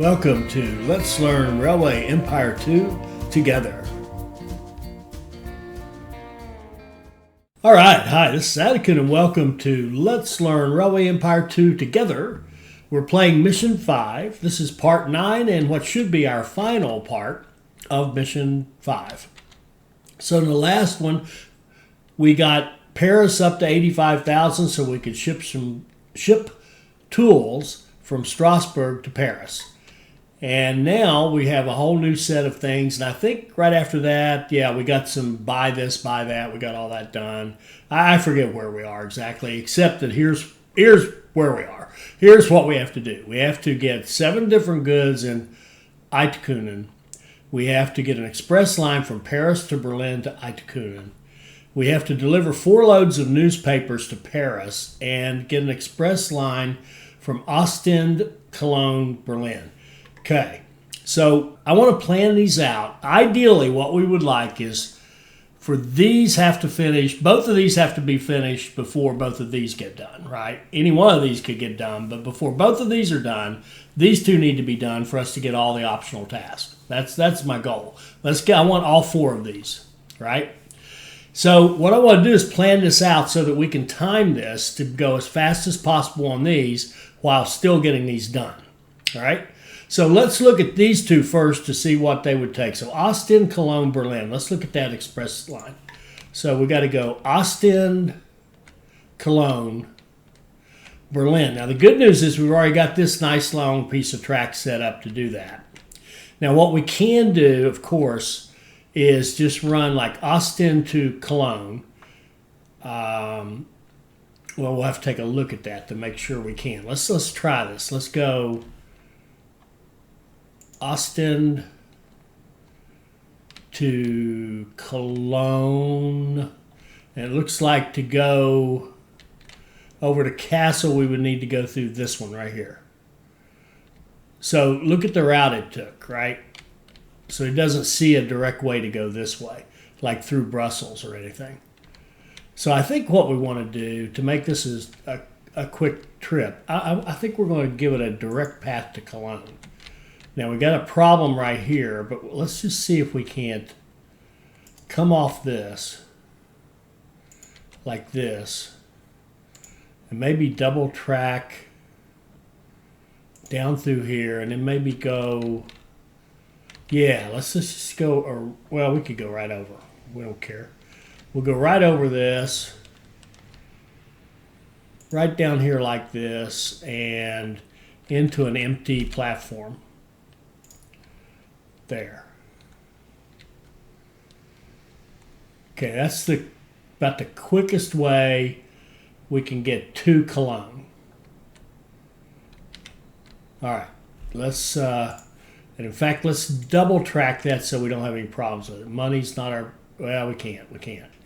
Welcome to Let's Learn Railway Empire 2 together. All right, hi, this is Atticus and welcome to Let's Learn Railway Empire 2 together. We're playing Mission 5. This is Part 9 and what should be our final part of Mission 5. So in the last one, we got Paris up to 85,000 so we could ship tools from Strasbourg to Paris. And now we have a whole new set of things. And I think right after that, we got some buy this, buy that. We got all that done. I forget where we are exactly, except that here's where we are. Here's what we have to do. We have to get 7 different goods in Eindhoven. We have to get an express line from Paris to Berlin to Eindhoven. We have to deliver 4 loads of newspapers to Paris and get an express line from Ostend, Cologne, Berlin. Okay, so I want to plan these out. Ideally, what we would like is for these both of these have to be finished before both of these get done, right? Any one of these could get done, but before both of these are done, these 2 need to be done for us to get all the optional tasks. That's my goal. I want all 4 of these, right? So what I want to do is plan this out so that we can time this to go as fast as possible on these while still getting these done, all right? So let's look at these 2 first to see what they would take. So Ostend, Cologne, Berlin. Let's look at that express line. So we got to go Ostend, Cologne, Berlin. Now the good news is we've already got this nice long piece of track set up to do that. Now what we can do, of course, is just run like Ostend to Cologne. Well, we'll have to take a look at that to make sure we can. Let's try this. Let's go Ostend to Cologne, and it looks like to go over to Kassel we would need to go through this one right here. So look at the route it took, right? So it doesn't see a direct way to go this way, like through Brussels or anything. So I think what we want to do to make this a quick trip, I think we're going to give it a direct path to Cologne. Now we got a problem right here, but let's just see if we can't come off this like this and maybe double track down through here and then maybe go, let's just go, or well, we could go right over. We don't care. We'll go right over this, right down here like this and into an empty platform. There. Okay, that's about the quickest way we can get to Cologne. All right, let's and in fact let's double track that so we don't have any problems with it. Money's not we can't.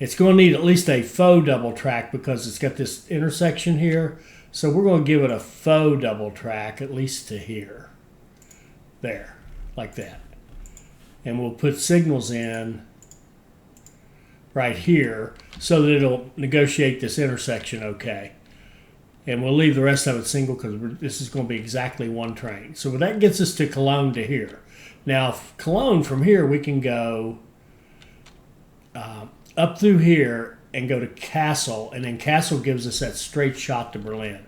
It's going to need at least a faux double track because it's got this intersection here. So we're going to give it a faux double track at least to here. There, like that. And we'll put signals in right here so that it'll negotiate this intersection okay. And we'll leave the rest of it single because this is going to be exactly one train. So that gets us to Cologne to here. Now, Cologne from here, we can go up through here and go to Kassel, and then Kassel gives us that straight shot to Berlin.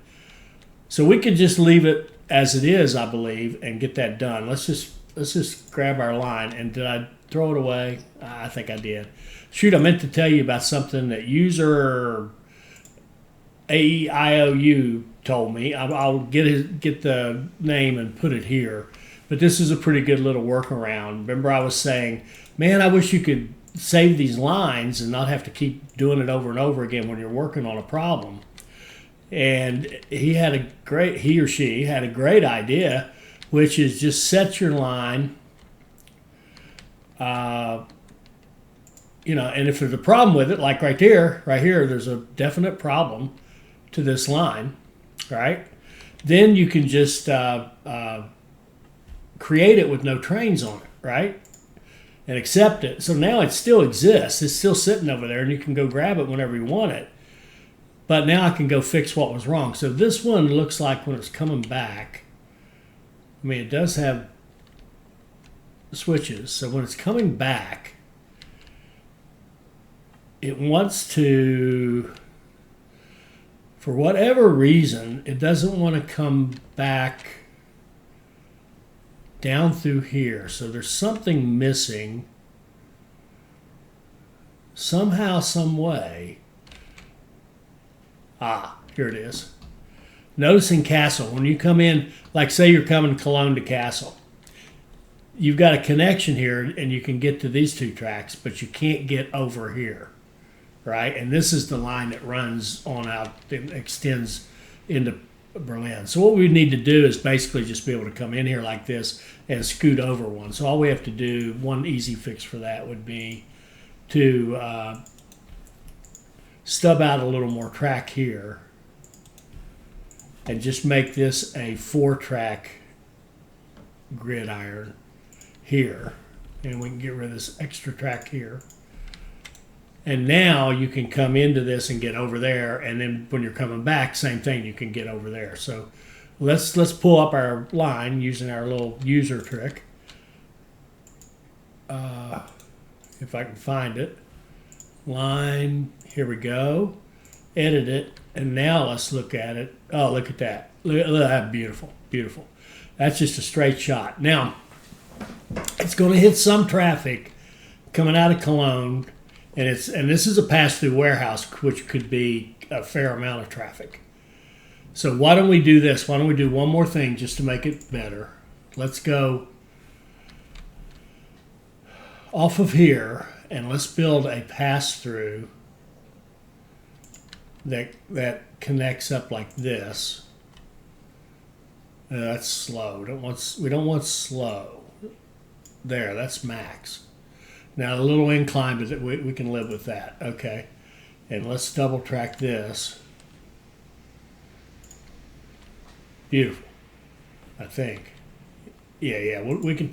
So we could just leave it as it is, I believe, and get that done. Let's just grab our line. And did I throw it away? I think I did. Shoot, I meant to tell you about something that user AEIOU told me. I'll get the name and put it here. But this is a pretty good little workaround. Remember I was saying, man, I wish you could save these lines and not have to keep doing it over and over again when you're working on a problem. And he or she had a great idea, which is just set your line, and if there's a problem with it, like right here, there's a definite problem to this line, right? Then you can just create it with no trains on it, right? And accept it. So now it still exists. It's still sitting over there, and you can go grab it whenever you want it. But now I can go fix what was wrong. So this one looks like when it's coming back, I mean, it does have switches, so when it's coming back, it wants to, for whatever reason, it doesn't want to come back down through here. So there's something missing somehow, some way. Ah, here it is. Noticing Castle, when you come in, like say you're coming Cologne to Castle, you've got a connection here and you can get to these two tracks, but you can't get over here, right? And this is the line that runs on out and extends into Berlin. So what we need to do is basically just be able to come in here like this and scoot over one. So all we have to do, one easy fix for that would be to stub out a little more track here and just make this a 4-track gridiron here. And we can get rid of this extra track here. And now you can come into this and get over there, and then when you're coming back, same thing, you can get over there. So let's pull up our line using our little user trick. If I can find it. Line, here we go. Edit it, and now let's look at it. Oh, look at that. Look at that, beautiful, beautiful. That's just a straight shot. Now, it's going to hit some traffic coming out of Cologne, and this is a pass-through warehouse, which could be a fair amount of traffic. So why don't we do this? Why don't we do one more thing just to make it better? Let's go off of here, and let's build a pass-through that connects up like this. That's slow. We don't want slow. There, that's max. Now a little incline, but we can live with that. Okay, and let's double track this. Beautiful, I think. Yeah. We can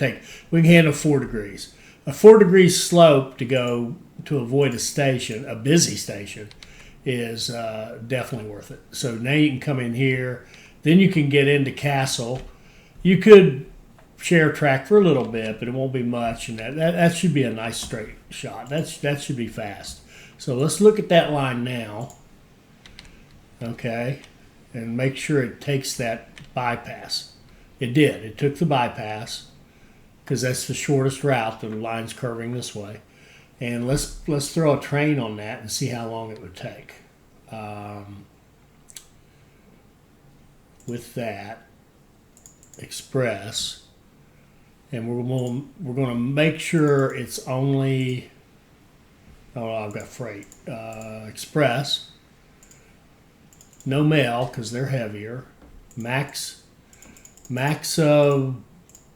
handle 4 degrees. A 4 degree slope to go to avoid a station, a busy station, is definitely worth it. So now you can come in here, then you can get into Castle. You could share track for a little bit, but it won't be much, and that should be a nice straight shot. That should be fast. So let's look at that line now, okay, and make sure it takes that bypass. It did. It took the bypass because that's the shortest route. The line's curving this way. And let's throw a train on that and see how long it would take. With that, express, and we're going to make sure it's only. Oh, I've got freight. Express. No mail because they're heavier. Max of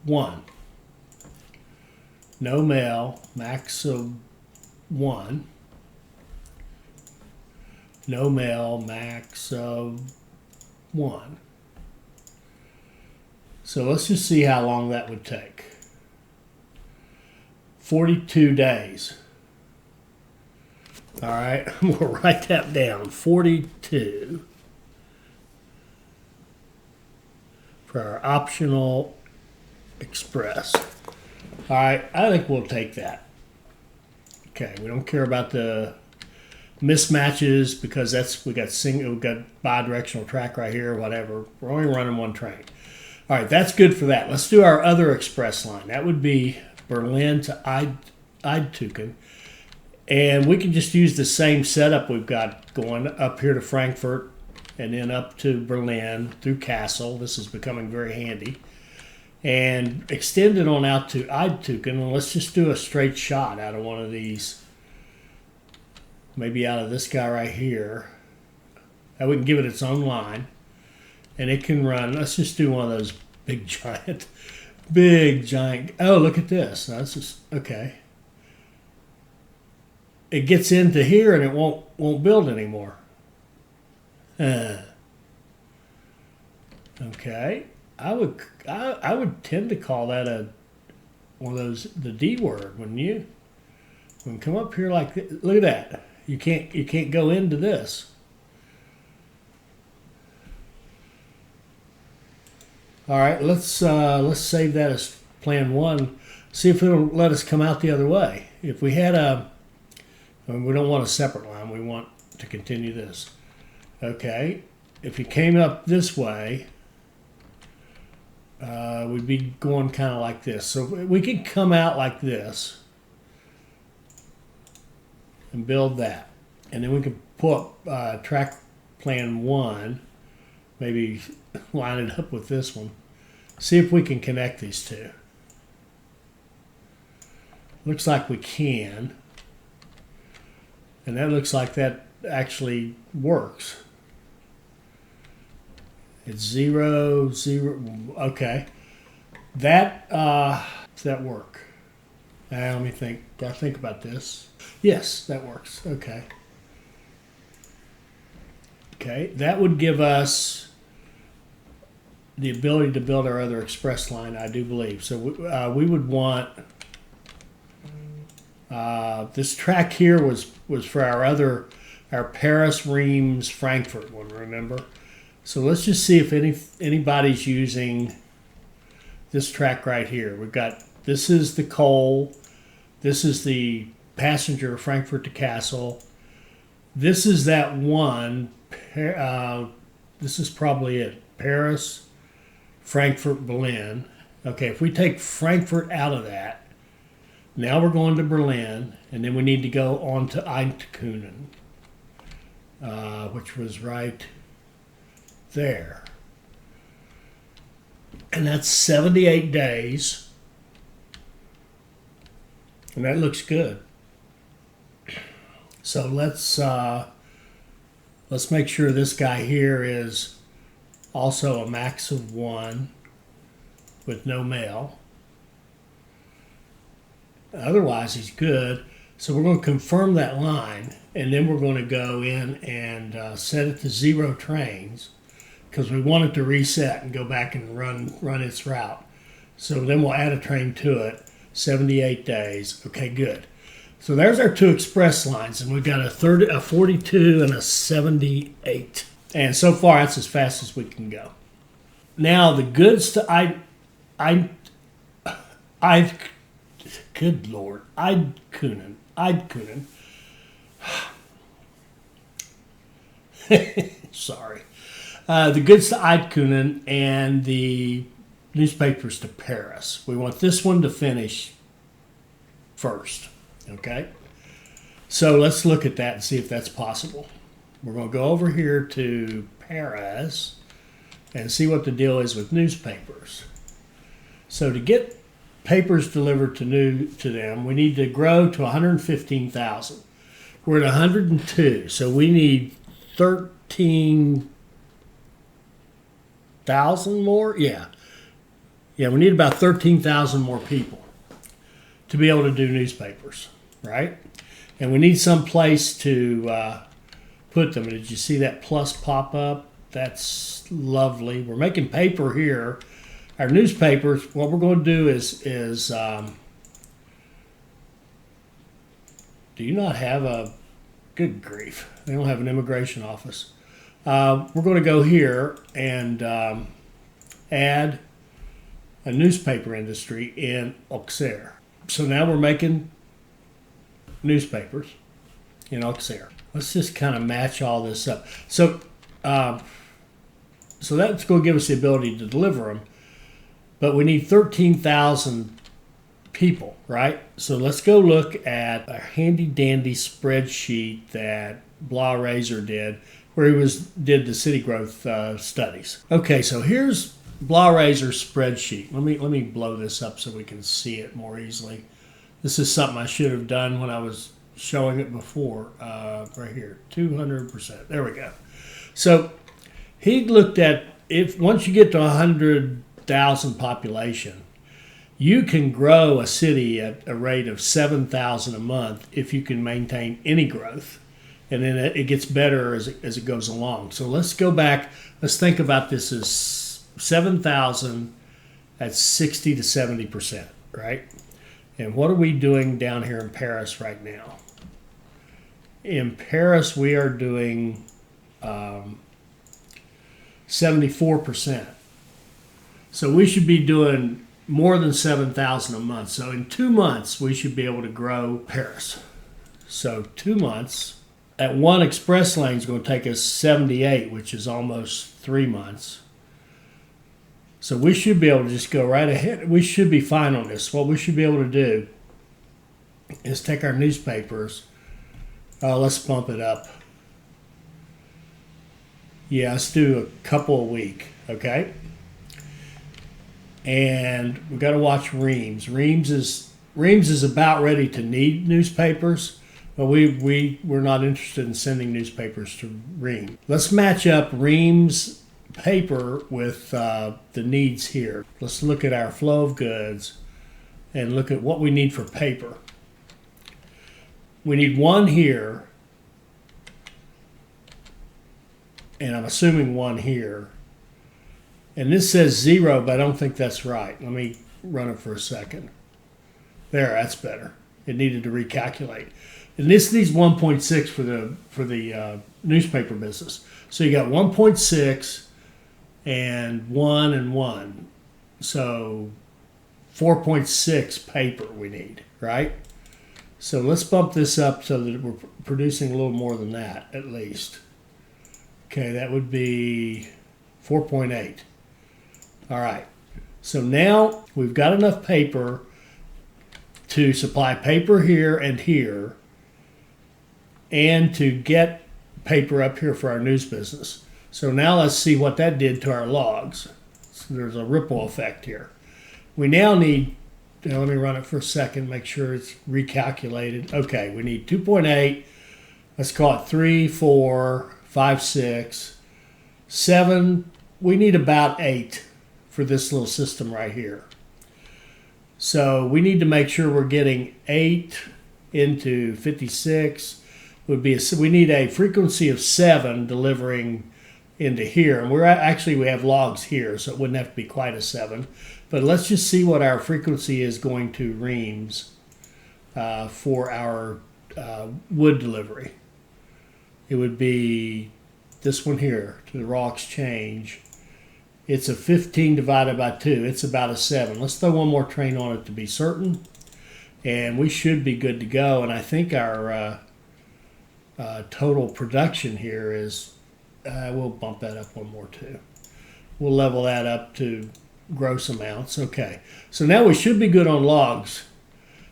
1. No mail. Max of 1. No mail, max of 1. So let's just see how long that would take. 42 days. All right, we'll write that down. 42 for our optional express. All right, I think we'll take that. Okay, we don't care about the mismatches because we've got bi-directional track right here, whatever. We're only running one train. All right, that's good for that. Let's do our other express line. That would be Berlin to Eindhoven. And we can just use the same setup we've got going up here to Frankfurt and then up to Berlin through Kassel. This is becoming very handy. And extend it on out to Eindhoven, and let's just do a straight shot out of one of these. Maybe out of this guy right here. And we can give it its own line. And it can run, let's just do one of those big giant, oh, look at this. That's just, okay. It gets into here and it won't build anymore. Okay. I would tend to call that one of those, the D word, wouldn't you? When you come up here like this, look at that. You can't go into this. All right, let's save that as plan one. See if it'll let us come out the other way. If we had we don't want a separate line. We want to continue this. Okay, if you came up this way, we'd be going kind of like this. So we could come out like this and build that. And then we could put track plan one, maybe line it up with this one. See if we can connect these two. Looks like we can. And that looks like that actually works. It's 0, 0. Okay. That, does that work? Let me think. Gotta think about this. Yes, that works. Okay. Okay, that would give us the ability to build our other express line, I do believe. So we would want this track here was for our Paris, Reims, Frankfurt one. Remember? So let's just see if anybody's using this track right here. We've got this is the coal, this is the passenger Frankfurt to Kassel. This is that one. This is probably it. Paris, Frankfurt, Berlin. Okay, if we take Frankfurt out of that, now we're going to Berlin, and then we need to go on to Eindhoven, which was right there. And that's 78 days. And that looks good. So let's make sure this guy here is also a max of 1 with no mail. Otherwise, he's good. So we're going to confirm that line, and then we're going to go in and set it to 0 trains because we want it to reset and go back and run its route. So then we'll add a train to it, 78 days. Okay, good. So there's our 2 express lines, and we've got a 42 and a 78. And so far, that's as fast as we can go. Now, the goods to good Lord, Eindhoven. Sorry. The goods to Eindhoven and the newspapers to Paris. We want this one to finish first. Okay, so let's look at that and see if that's possible. We're going to go over here to Paris and see what the deal is with newspapers. So to get papers delivered to them, we need to grow to 115,000. We're at 102, so we need 13,000 more. Yeah, we need about 13,000 more people to be able to do newspapers. Right? And we need some place to put them. Did you see that plus pop up? That's lovely. We're making paper here. Our newspapers, what we're going to do is do you not have a, good grief, they don't have an immigration office. We're going to go here and add a newspaper industry in Auxerre. So now we're making newspapers in Auxerre. Let's just kind of match all this up. So that's going to give us the ability to deliver them, but we need 13,000 people, right? So let's go look at a handy dandy spreadsheet that Blah Razor did, where he did the city growth studies. Okay, so here's Blah Razor's spreadsheet. Let me blow this up so we can see it more easily. This is something I should have done when I was showing it before. Right here, 200%. There we go. So he looked at if once you get to 100,000 population, you can grow a city at a rate of 7,000 a month if you can maintain any growth. And then it gets better as it goes along. So let's go back. Let's think about this as 7,000 at 60 to 70%, right? And what are we doing down here in Paris right now? In Paris, we are doing 74%. So we should be doing more than 7,000 a month. So in 2 months, we should be able to grow Paris. So 2 months at one express lane is going to take us 78, which is almost 3 months. So we should be able to just go right ahead. We should be fine on this. What we should be able to do is take our newspapers. Let's bump it up. Yeah, let's do a couple a week, okay? And we've got to watch Reams. Reams is about ready to need newspapers, but we're not interested in sending newspapers to Reams. Let's match up Reams paper with the needs here. Let's look at our flow of goods and look at what we need for paper. We need one here, and I'm assuming one here. And this says 0, but I don't think that's right. Let me run it for a second. There, that's better. It needed to recalculate. And this needs 1.6 for the newspaper business. So you got 1.6 and 1 and 1. So 4.6 paper we need, right? So let's bump this up so that we're producing a little more than that, at least. Okay, that would be 4.8. All right. So now we've got enough paper to supply paper here and to get paper up here for our news business. So now let's see what that did to our logs. So there's a ripple effect here. We now need, now let me run it for a second, make sure it's recalculated. Okay, we need 2.8. Let's call it 3, 4, 5, 6, 7. We need about 8 for this little system right here. So we need to make sure we're getting 8 into 56. We need a frequency of 7 delivering into here. And we have logs here, so it wouldn't have to be quite a 7. But let's just see what our frequency is going to reams for our wood delivery. It would be this one here to the raw exchange. It's a 15 divided by 2. It's about a 7. Let's throw one more train on it to be certain. And we should be good to go. And I think our total production here is, we'll bump that up one more too. We'll level that up to gross amounts. Okay. So now we should be good on logs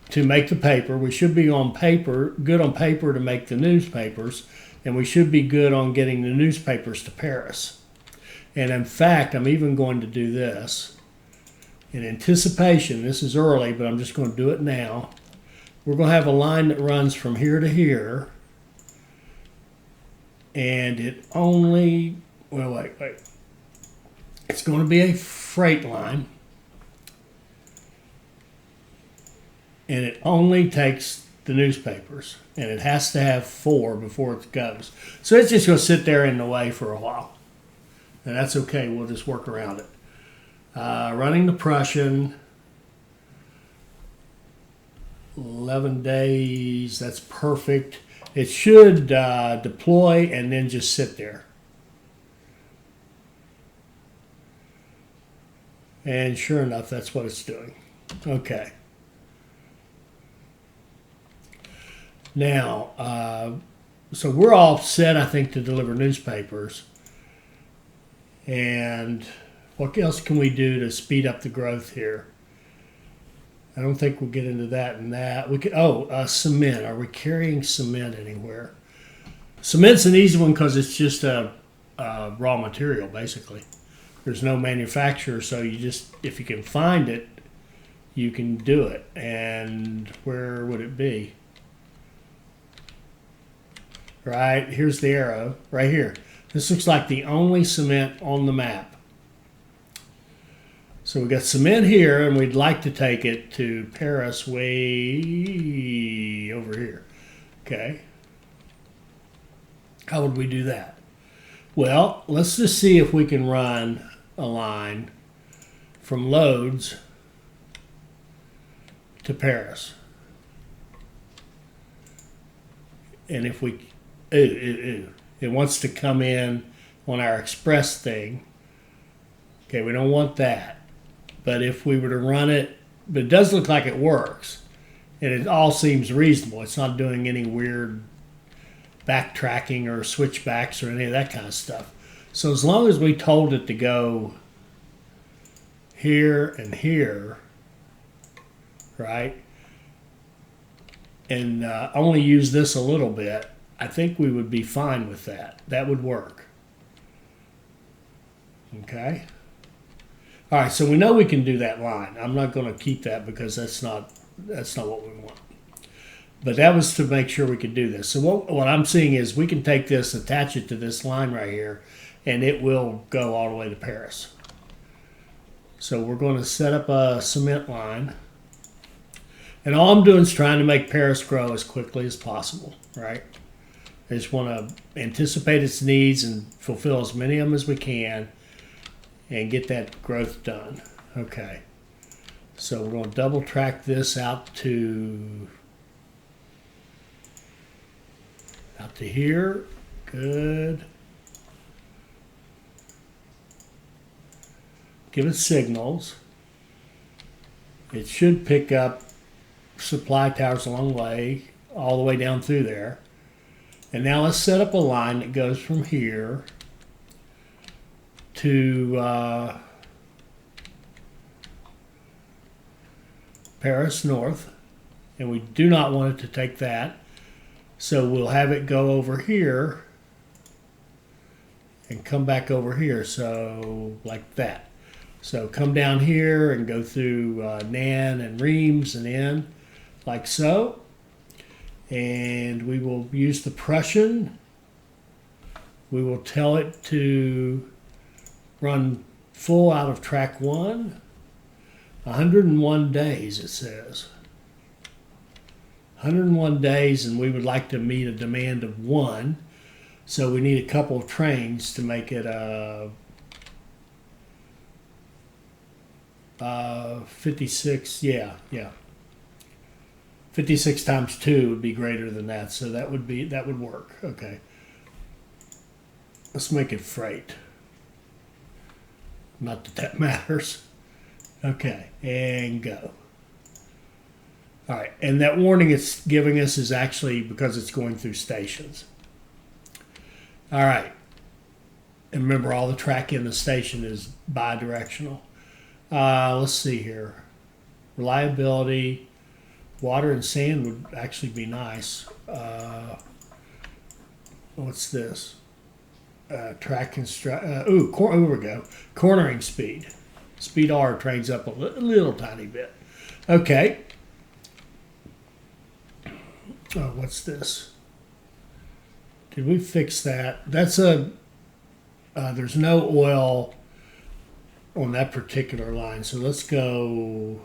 to make the paper. We should be good on paper to make the newspapers. And we should be good on getting the newspapers to Paris. And in fact, I'm even going to do this in anticipation. This is early, but I'm just going to do it now. We're going to have a line that runs from here to here. And it only, well, wait. It's going to be a freight line. And it only takes the newspapers. And it has to have 4 before it goes. So it's just going to sit there in the way for a while. And that's okay. We'll just work around it. Running the Prussian. 11 days. That's perfect. It should deploy and then just sit there. And sure enough, that's what it's doing. Okay. Now, so we're all set, I think, to deliver newspapers. And what else can we do to speed up the growth here? I don't think we'll get into that and that. We could, cement. Are we carrying cement anywhere? Cement's an easy one because it's just a raw material, basically. There's no manufacturer, so you just, if you can find it, you can do it. And where would it be? Right, here's the arrow, right here. This looks like the only cement on the map. So we got cement here, and we'd like to take it to Paris way over here. Okay. How would we do that? Well, let's just see if we can run a line from Loads to Paris. And if we, it wants to come in on our express thing. Okay, we don't want that. But if we were to run it, but it does look like it works, and it all seems reasonable. It's not doing any weird backtracking or switchbacks or any of that kind of stuff. So as long as we told it to go here and here, right, and only use this a little bit, I think we would be fine with that. That would work. Okay. All right, so we know we can do that line. I'm not going to keep that because that's not what we want. But that was to make sure we could do this. So what I'm seeing is we can take this, attach it to this line right here, and it will go all the way to Paris. So we're going to set up a cement line. And all I'm doing is trying to make Paris grow as quickly as possible, right? I just want to anticipate its needs and fulfill as many of them as we can and get that growth done. Okay. So we're going to double track this out to here. Good. Give it signals. It should pick up supply towers along the way, all the way down through there. And now let's set up a line that goes from here to Paris North. And we do not want it to take that. So we'll have it go over here and come back over here. So like that. So come down here and go through Nan and Reims and in like so. And we will use the Prussian. We will tell it to run full out of track 1. 101 days, it says. 101 days, and we would like to meet a demand of 1. So we need a couple of trains to make it 56, yeah. 56 times 2 would be greater than that, so that would work. Okay. Let's make it freight. Not that matters. Okay, and go. All right, and that warning it's giving us is actually because it's going through stations. All right. And remember, all the track in the station is bi-directional. Let's see here. Reliability. Water and sand would actually be nice. What's this? Track construct. Here we go. Cornering speed. Speed R trains up a little tiny bit. Okay. Oh, what's this? Did we fix that? That's there's no oil on that particular line. So let's go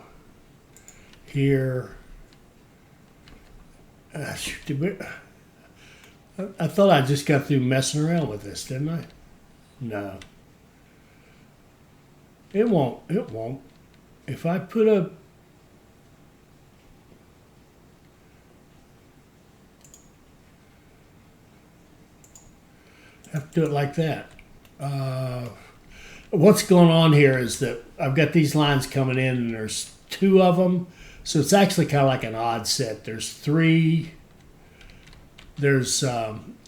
here. I thought I just got through messing around with this, didn't I? No. It won't. It won't. If I put a... have to do it like that. What's going on here is that I've got these lines coming in and there's 2 of them. So it's actually kind of like an odd set. There's 3. There's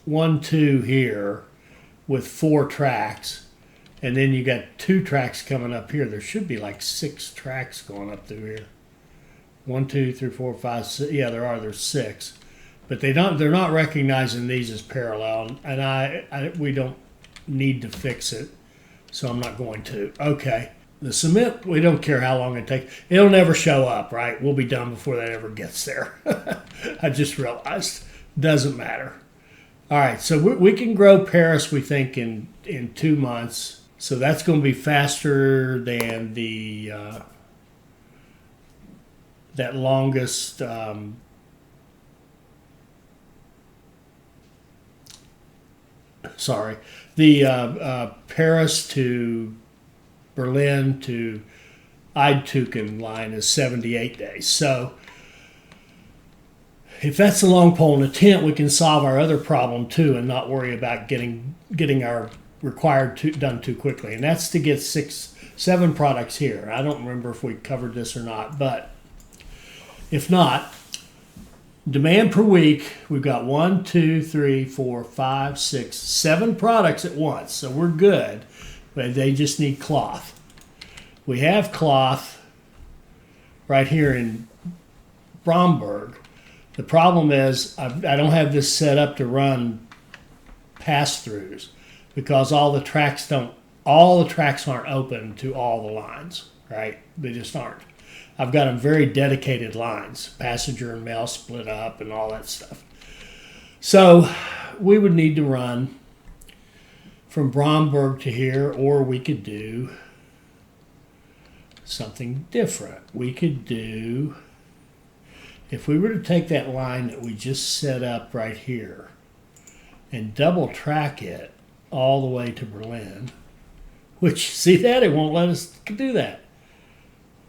1, 2 here with 4 tracks. And then you got 2 tracks coming up here. There should be like 6 tracks going up through here. 1, 2, 3, 4, 5, 6. Yeah, there are. There's 6. But they're not recognizing these as parallel. And we don't need to fix it. So I'm not going to. Okay. The cement, we don't care how long it takes. It'll never show up, right? We'll be done before that ever gets there. I just realized. Doesn't matter. All right, so we can grow Paris, we think, in 2 months. So that's going to be faster than the that longest the Paris to Berlin to Eindhoven line is 78 days. So if that's a long pole in a tent, we can solve our other problem too and not worry about getting our required done too quickly. And that's to get 7 products here. I don't remember if we covered this or not, but if not, demand per week, we've got 1, 2, 3, 4, 5, 6, 7 products at once. So we're good, but they just need cloth. We have cloth right here in Bromberg. The problem is I don't have this set up to run pass-throughs because all the tracks aren't open to all the lines, right? They just aren't. I've got them very dedicated lines, passenger and mail split up and all that stuff. So we would need to run from Bromberg to here, or we could do something different. We could do, if we were to take that line that we just set up right here and double track it all the way to Berlin, which, see that? It won't let us do that.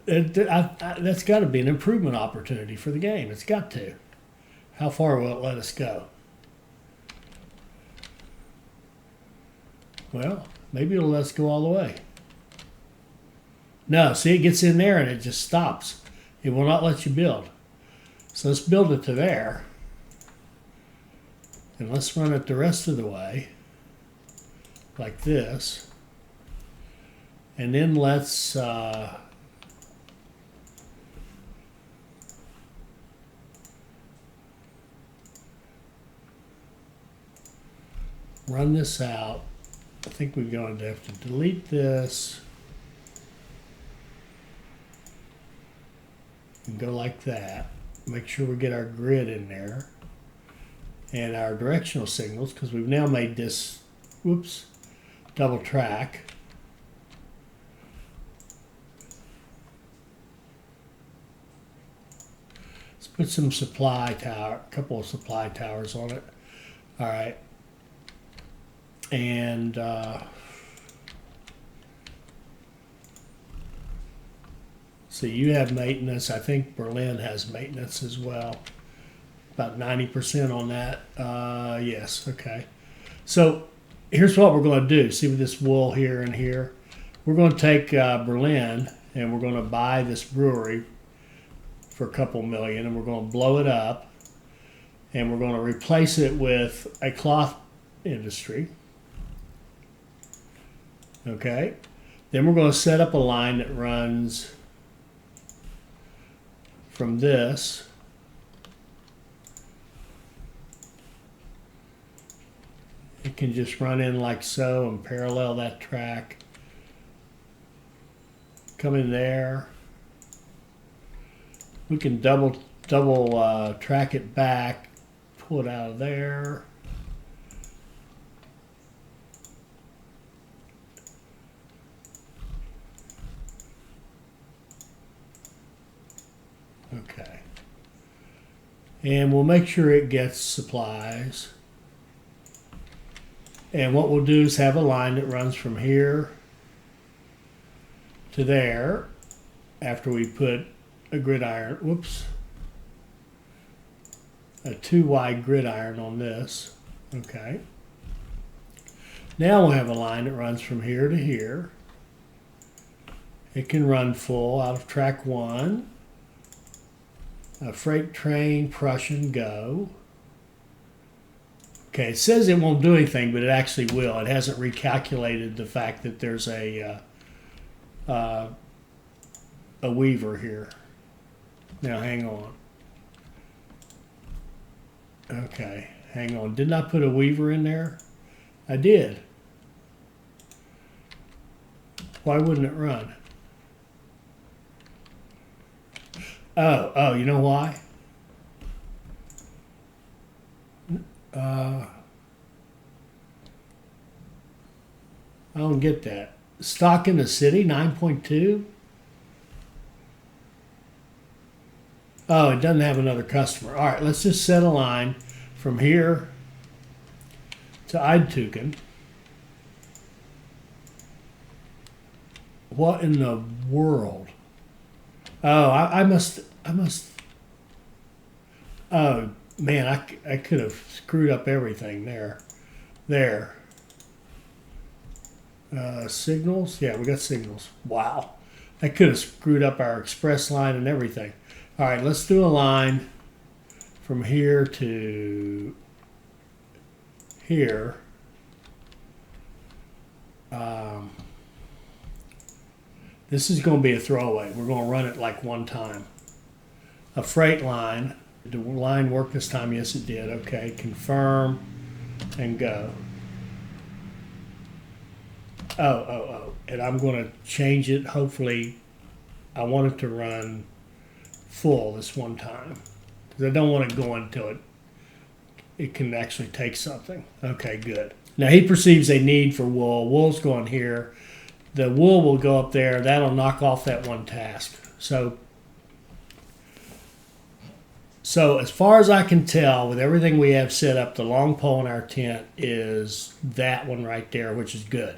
That's got to be an improvement opportunity for the game. It's got to. How far will it let us go? Well, maybe it'll let us go all the way. No, see, it gets in there and it just stops. It will not let you build. So let's build it to there. And let's run it the rest of the way, like this. And then let's run this out. I think we're going to have to delete this and go like that. Make sure we get our grid in there and our directional signals, because we've now made this, whoops, double track. Let's put some supply tower, a couple of supply towers on it. All right. And so you have maintenance. I think Berlin has maintenance as well. About 90% on that. Yes, okay. So here's what we're going to do. See with this wool here and here? We're going to take Berlin and we're going to buy this brewery for a couple million, and we're going to blow it up, and we're going to replace it with a cloth industry. Okay. Then we're going to set up a line that runs from this it can just run in like so and parallel that track, come in there. We can double track it back, pull it out of there. Okay. And we'll make sure it gets supplies. And what we'll do is have a line that runs from here to there after we put a gridiron, whoops, a 2 wide gridiron on this. Okay. Now we'll have a line that runs from here to here. It can run full out of track 1. A freight train, Prussian, go. Okay, it says it won't do anything, but it actually will. It hasn't recalculated the fact that there's a weaver here. Now, hang on. Okay, hang on. Didn't I put a weaver in there? I did. Why wouldn't it run? Oh, you know why? I don't get that. Stock in the city, 9.2? Oh, it doesn't have another customer. All right, let's just set a line from here to Eindhoven. What in the world? Oh, I must. Oh man, I could have screwed up everything there. Signals. Yeah, we got signals. Wow. That could have screwed up our express line and everything. All right, let's do a line from here to here. This is going to be a throwaway. We're going to run it like one time. A freight line. Did the line work this time? Yes, it did. Okay, confirm and go. Oh. And I'm going to change it. Hopefully, I want it to run full this one time. Because I don't want it going until it can actually take something. Okay, good. Now he perceives a need for wool. Wool's going here. The wool will go up there. That'll knock off that one task. So as far as I can tell, with everything we have set up, the long pole in our tent is that one right there, which is good.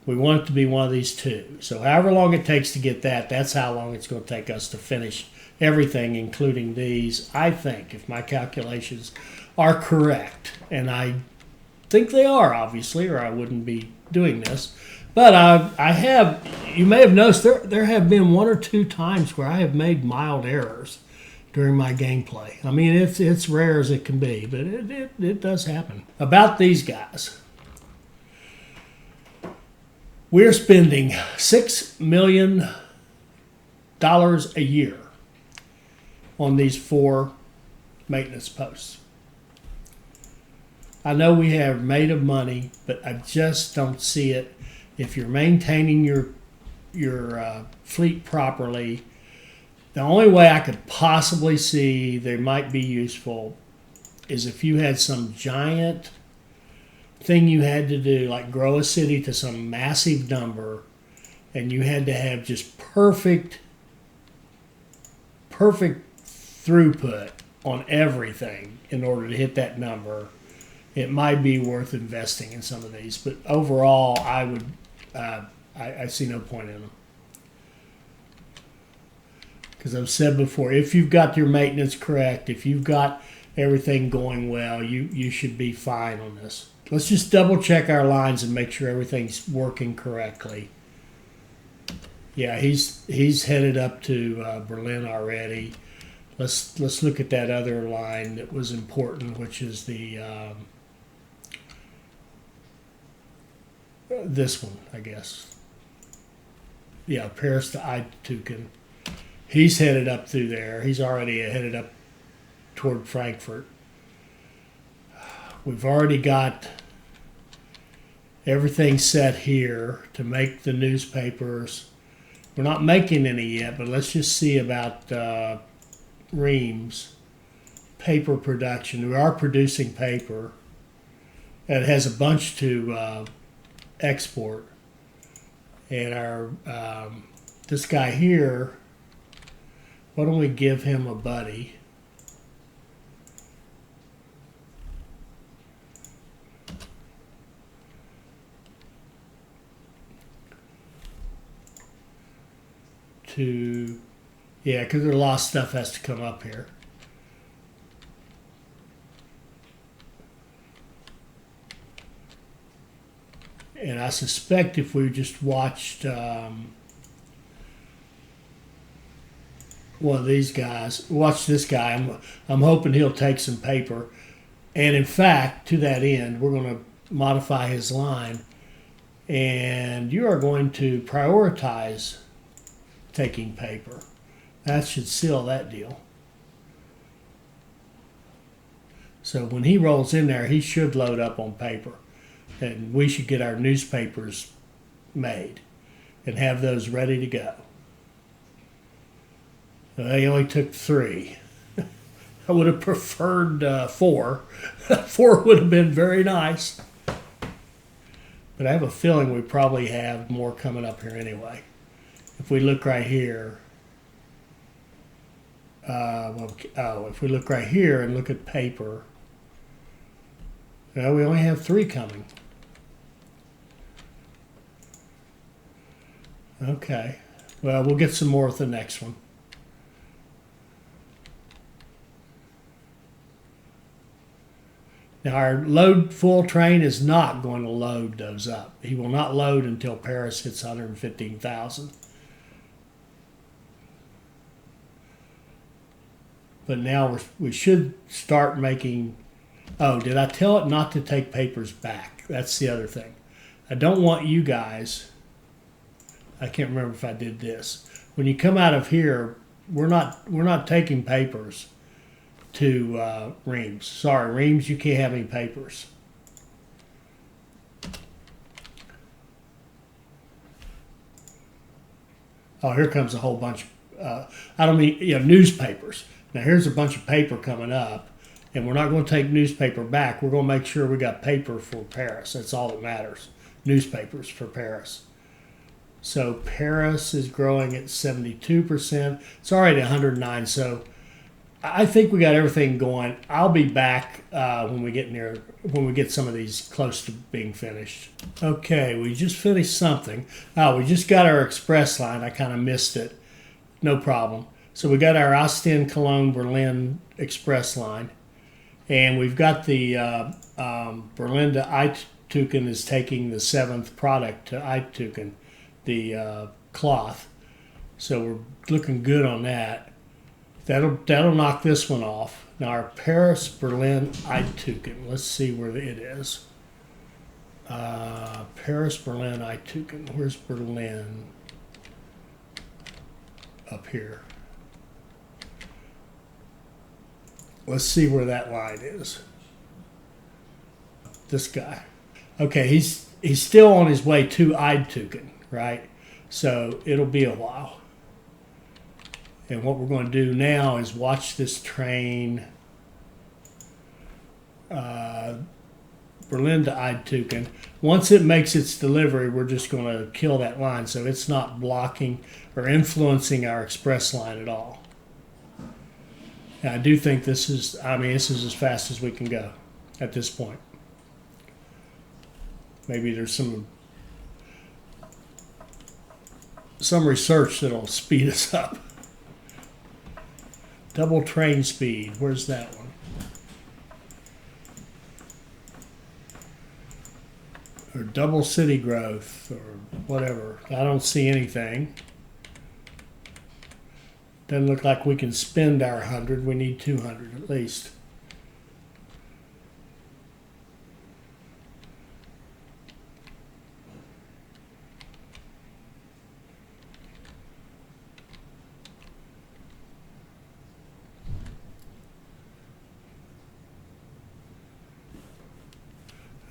We want it to be one of these two. So however long it takes to get that, that's how long it's going to take us to finish everything, including these, I think, if my calculations are correct. And I think they are, obviously, or I wouldn't be doing this. But I have, you may have noticed, there have been one or two times where I have made mild errors during my gameplay. I mean, it's rare as it can be, but it does happen. About these guys. We're spending $6 million a year on these 4 maintenance posts. I know we have made of money, but I just don't see it. If you're maintaining your fleet properly, the only way I could possibly see they might be useful is if you had some giant thing you had to do, like grow a city to some massive number, and you had to have just perfect throughput on everything in order to hit that number. It might be worth investing in some of these, but overall, I see no point in them. Because I've said before, if you've got your maintenance correct, if you've got everything going well, you should be fine on this. Let's just double check our lines and make sure everything's working correctly. Yeah, he's headed up to Berlin already. Let's look at that other line that was important, which is the this one, I guess. Yeah, Paris to Eindhoven. He's headed up through there. He's already headed up toward Frankfurt. We've already got everything set here to make the newspapers. We're not making any yet, but let's just see about Reams paper production. We are producing paper. And it has a bunch to export. And our this guy here, why don't we give him a buddy? Yeah, because a lot of stuff has to come up here. And I suspect if we just watched one of these guys, watch this guy, I'm hoping he'll take some paper. And in fact, to that end, we're going to modify his line. And you are going to prioritize taking paper. That should seal that deal. So when he rolls in there, he should load up on paper. And we should get our newspapers made and have those ready to go. They only took 3. I would have preferred 4. 4 would have been very nice. But I have a feeling we probably have more coming up here anyway. If we look right here, if we look right here and look at paper, well, we only have 3 coming. Okay. Well, we'll get some more with the next one. Now our load full train is not going to load those up. He will not load until Paris hits 115,000. But now we should start making, oh, did I tell it not to take papers back? That's the other thing. I don't want you guys, I can't remember if I did this. When you come out of here, we're not taking papers to Reams. Sorry, Reams, you can't have any papers. Oh, here comes a whole bunch. I don't mean, newspapers. Now here's a bunch of paper coming up, and we're not going to take newspaper back. We're going to make sure we got paper for Paris. That's all that matters. Newspapers for Paris. So Paris is growing at 72%. It's already 109. So I think we got everything going. I'll be back when we get some of these close to being finished. Okay, we just finished something. Oh, we just got our express line. I kind of missed it. No problem. So we got our Ostend, Cologne, Berlin express line, and we've got the Berlin to Eituken is taking the 7th product to Eituken, the cloth. So we're looking good on that. That'll knock this one off. Now our Paris, Berlin, Eituken. Let's see where it is. Paris, Berlin, Eituken. Where's Berlin? Up here. Let's see where that line is. This guy. Okay, he's still on his way to Eituken, right? So it'll be a while. And what we're going to do now is watch this train Berlin to Eituken. Once it makes its delivery, we're just going to kill that line so it's not blocking or influencing our express line at all. And I do think this is as fast as we can go at this point. Maybe there's some research that'll speed us up. Double train speed. Where's that one? Or double city growth or whatever. I don't see anything. Doesn't look like we can spend our 100. We need 200 at least.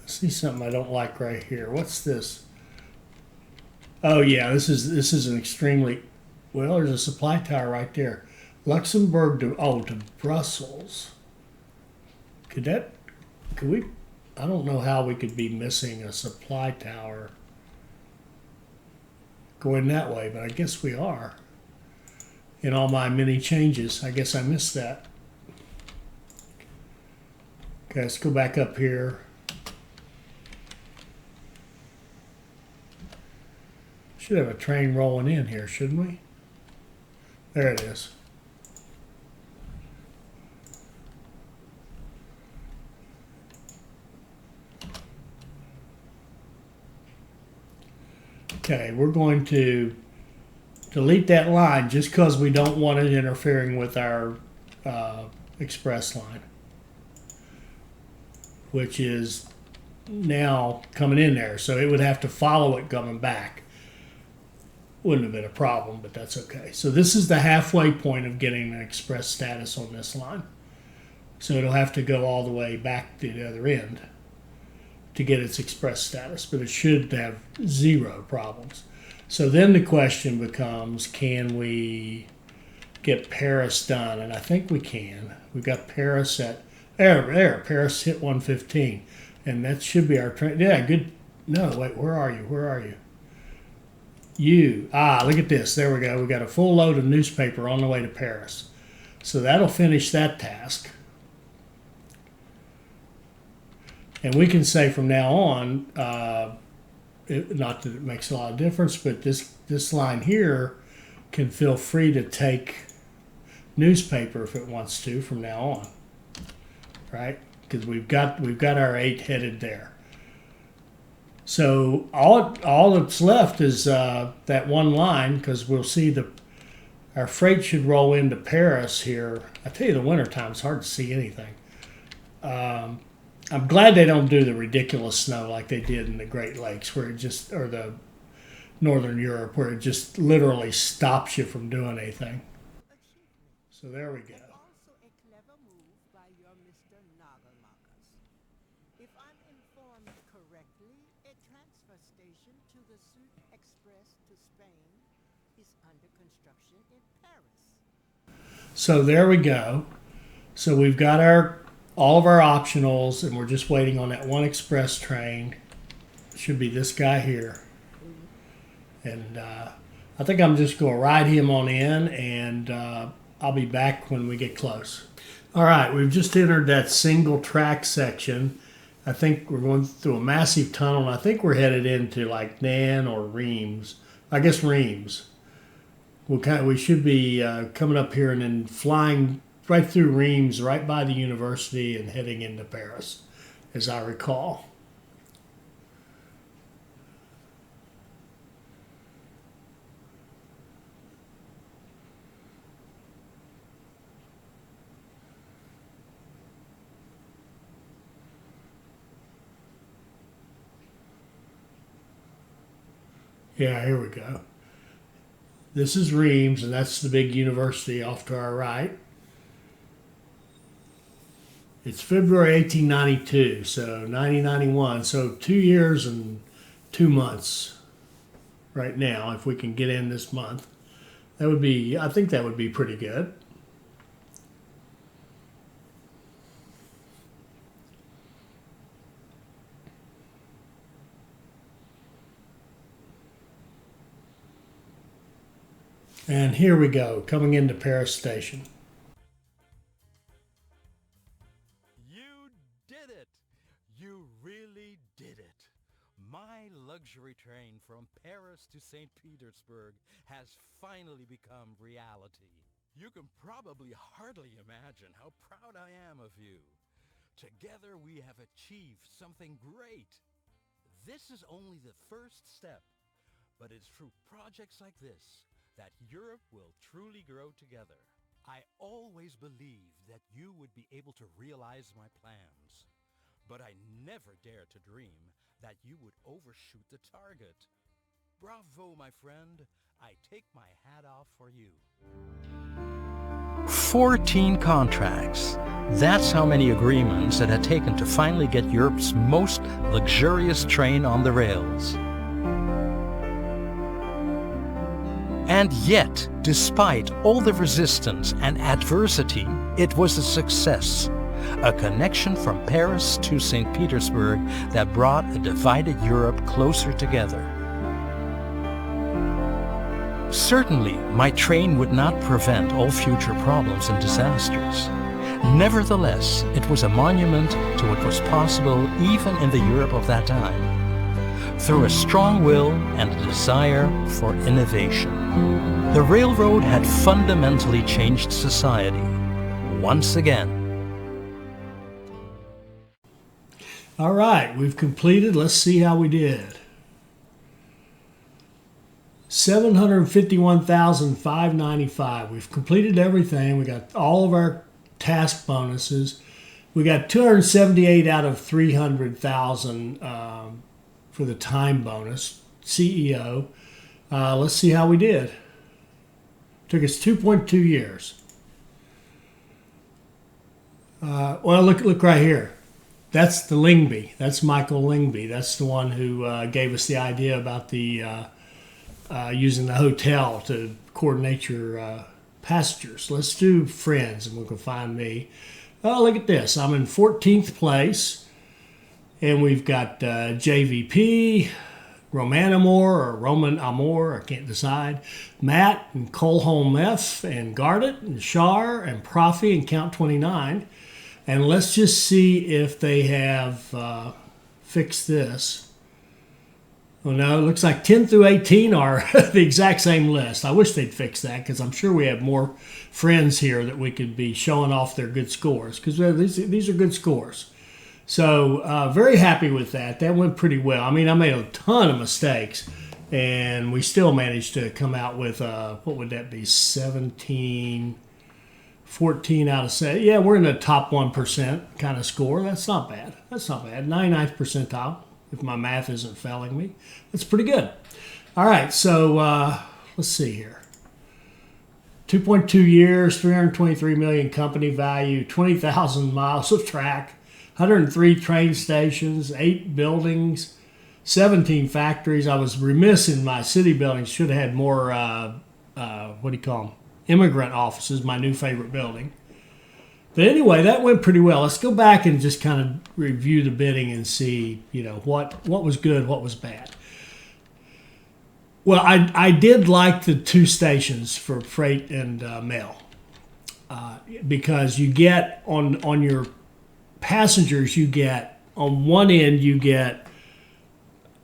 See something I don't like right here. What's this? Oh yeah, this is an extremely well. There's a supply tower right there. Luxembourg to Brussels. Could we? I don't know how we could be missing a supply tower going that way, but I guess we are. In all my many changes, I guess I missed that. Okay, let's go back up here. Should have a train rolling in here, shouldn't we? There it is. Okay, we're going to delete that line just because we don't want it interfering with our express line, which is now coming in there. So it would have to follow it coming back. Wouldn't have been a problem, but that's okay. So this is the halfway point of getting an express status on this line. So it'll have to go all the way back to the other end to get its express status, but it should have zero problems. So then the question becomes, can we get Paris done? And I think we can. We've got Paris at, there, Paris hit 115. And that should be our train. Yeah, good. No, wait, where are you? Look at this. There we go. We got a full load of newspaper on the way to Paris. So that'll finish that task. And we can say from now on, not that it makes a lot of difference, but this line here can feel free to take newspaper if it wants to from now on. Right? because we've got our 8 headed there. So all that's left is that one line, because we'll see our freight should roll into Paris here. I tell you, the wintertime it's hard to see anything. I'm glad they don't do the ridiculous snow like they did in the Great Lakes, or the Northern Europe, where it just literally stops you from doing anything. So there we go. Also a clever move by your Mr. Nagelmakers. If I'm informed correctly, a transfer station to the Sud Express to Spain is under construction in Paris. So there we go. So we've got all of our optionals, and we're just waiting on that one express train. Should be this guy here. And I think I'm just going to ride him on in, and I'll be back when we get close. All right, we've just entered that single track section. I think we're going through a massive tunnel, and I think we're headed into like Nan or Reims. I guess Reims. We should be coming up here and then flying right through Reims, right by the university, and heading into Paris, as I recall. Yeah, here we go. This is Reims, and that's the big university off to our right. It's February 1892, so 1991. So 2 years and 2 months right now, if we can get in this month. I think that would be pretty good. And here we go, coming into Paris Station. You did it! You really did it! My luxury train from Paris to St. Petersburg has finally become reality. You can probably hardly imagine how proud I am of you. Together we have achieved something great. This is only the first step, but it's through projects like this that Europe will truly grow together. I always believed that you would be able to realize my plans, but I never dared to dream that you would overshoot the target. Bravo, my friend. I take my hat off for you. 14 contracts. That's how many agreements it had taken to finally get Europe's most luxurious train on the rails. And yet, despite all the resistance and adversity, it was a success. A connection from Paris to St. Petersburg that brought a divided Europe closer together. Certainly, my train would not prevent all future problems and disasters. Nevertheless, it was a monument to what was possible even in the Europe of that time, through a strong will and a desire for innovation. The railroad had fundamentally changed society, once again. All right, we've completed. Let's see how we did. 751,595. We've completed everything. We got all of our task bonuses. We got 278 out of 300,000 for the time bonus, CEO. Let's see how we did. Took us 2.2 years. Well, look right here. That's the Lingby. That's Michael Lingby. That's the one who gave us the idea about the using the hotel to coordinate your passengers. Let's do friends, and we can find me. Oh, look at this. I'm in 14th place, and we've got JVP, Roman Amor, I can't decide, Matt and Colholm F, and Gardit, and Shar, and Profi, and Count 29. And let's just see if they have fixed this. Well, no, it looks like 10 through 18 are the exact same list. I wish they'd fix that, because I'm sure we have more friends here that we could be showing off their good scores, because these are good scores. So very happy with that. That went pretty well. I mean, I made a ton of mistakes, and we still managed to come out with, what would that be, 17, 14 out of 7. Yeah, we're in the top 1% kind of score. That's not bad. That's not bad. 99th percentile, if my math isn't failing me. That's pretty good. All right, so let's see here. 2.2 years, 323 million company value, 20,000 miles of track, 103 train stations, 8 buildings, 17 factories. I was remiss in my city buildings. Should have had more, what do you call them? Immigrant offices, my new favorite building. But anyway, that went pretty well. Let's go back and just kind of review the bidding and see, what was good, what was bad. Well, I did like the 2 stations for freight and mail because you get on your passengers, you get on one end you get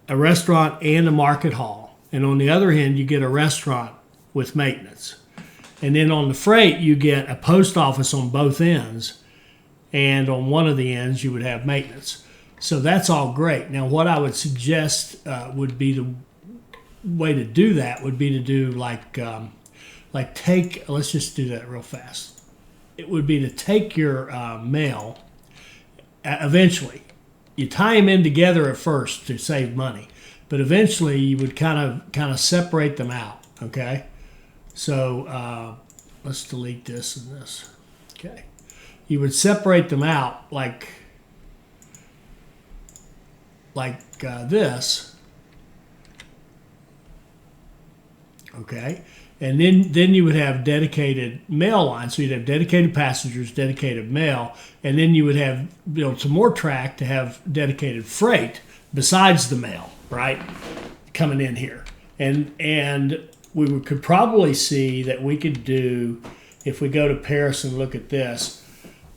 a restaurant and a market hall, and on the other end you get a restaurant with maintenance. And then on the freight, you get a post office on both ends, and on one of the ends, you would have maintenance. So that's all great. Now, what I would suggest would be the way to do that would be to do like take. Let's just do that real fast. It would be to take your mail. Eventually, you tie them in together at first to save money, but eventually you would kind of separate them out. Okay. So let's delete this and this. Okay. You would separate them out like this. Okay. And then you would have dedicated mail lines. So you'd have dedicated passengers, dedicated mail, and then you would have built some more track to have dedicated freight besides the mail, right? Coming in here. And we could probably see that we could do, if we go to Paris and look at this,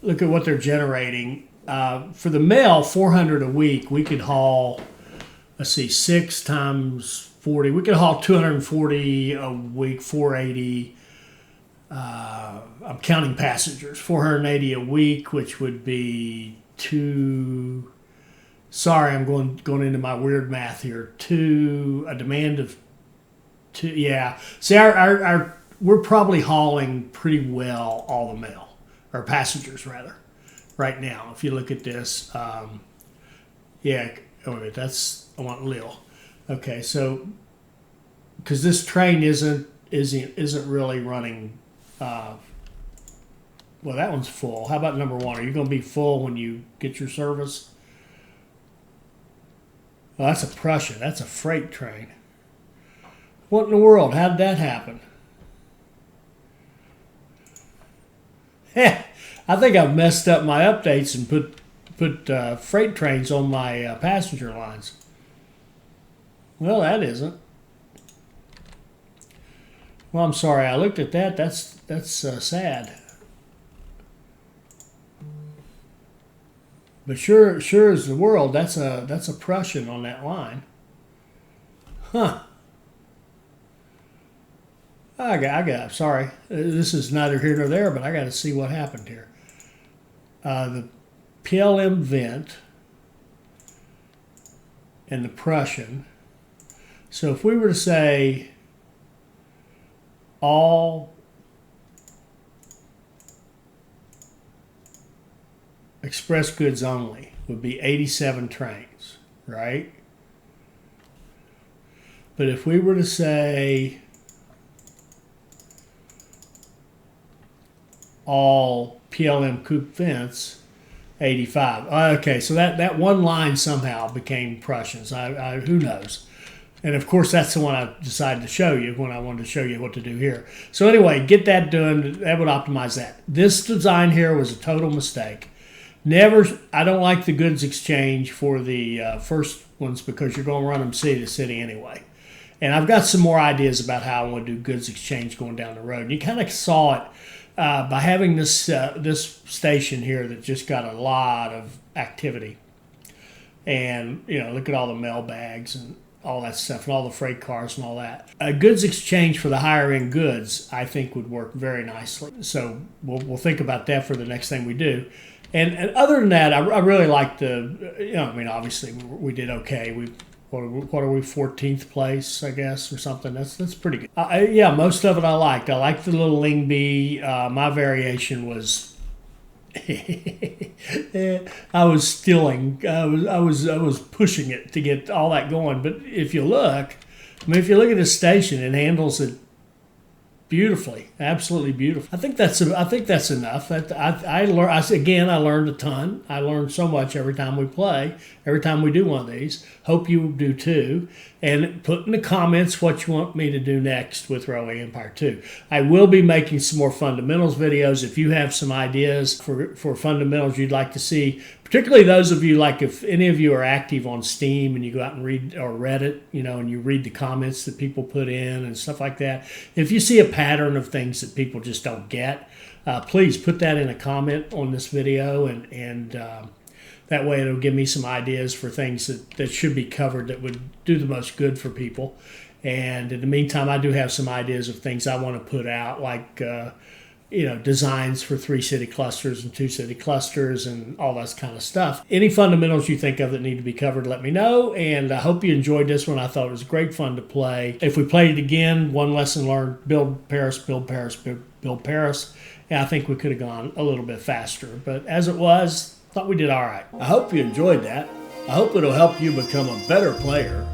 look at what they're generating. For the mail, 400 a week, we could haul, 6 times 40. We could haul 240 a week, 480. I'm counting passengers, 480 a week, which would be sorry, I'm going into my weird math here. A demand of 2, yeah. See, our we're probably hauling pretty well all the mail, or passengers rather, right now. If you look at this, yeah. Oh wait, I want Lille. Okay, so because this train isn't really running. Well, that one's full. How about number 1? Are you going to be full when you get your service? Well, that's a Prussian. That's a freight train. What in the world? How did that happen? I think I've messed up my updates and put freight trains on my passenger lines. Well, that isn't. Well, I'm sorry. I looked at that. That's sad. But sure as the world, that's a Prussian on that line. Huh. Sorry. This is neither here nor there, but I got to see what happened here. The PLM vent and the Prussian. So if we were to say all express goods only would be 87 trains, right? But if we were to say all PLM coupe vents, 85. Okay, so that one line somehow became Prussians. Who knows? And of course, that's the one I decided to show you when I wanted to show you what to do here. So anyway, get that done. That would optimize that. This design here was a total mistake. I don't like the goods exchange for the first ones because you're going to run them city to city anyway. And I've got some more ideas about how I want to do goods exchange going down the road. And you kind of saw it by having this station here that just got a lot of activity. And, look at all the mail bags and all that stuff and all the freight cars and all that. A goods exchange for the higher end goods, I think, would work very nicely. So we'll think about that for the next thing we do. And other than that, I really like the, I mean, obviously we did okay. What are we, 14th place, I guess, or something? That's pretty good. Yeah, most of it I liked. I liked the little Ling Bee. My variation was I was stealing. I was pushing it to get all that going. But if you look, I mean, if you look at the station, it handles it beautifully, absolutely beautiful. I think that's enough. I learned a ton. I learned so much every time we play, every time we do one of these. Hope you do too. And put in the comments what you want me to do next with Railway Empire 2. I will be making some more fundamentals videos. If you have some ideas for fundamentals you'd like to see, particularly those of you, like if any of you are active on Steam and you go out and read, or Reddit, and you read the comments that people put in and stuff like that. If you see a pattern of things that people just don't get, please put that in a comment on this video, and that way it'll give me some ideas for things that should be covered that would do the most good for people. And in the meantime, I do have some ideas of things I want to put out, like designs for 3 city clusters and 2 city clusters and all that kind of stuff. Any fundamentals you think of that need to be covered, let me know. And I hope you enjoyed this one. I thought it was great fun to play. If we played it again, one lesson learned: build Paris, build Paris, build Paris. And I think we could have gone a little bit faster. But as it was, I thought we did all right. I hope you enjoyed that. I hope it'll help you become a better player.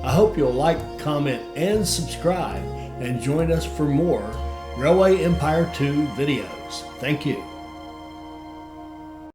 I hope you'll like, comment, and subscribe, and join us for more Railway Empire 2 videos. Thank you.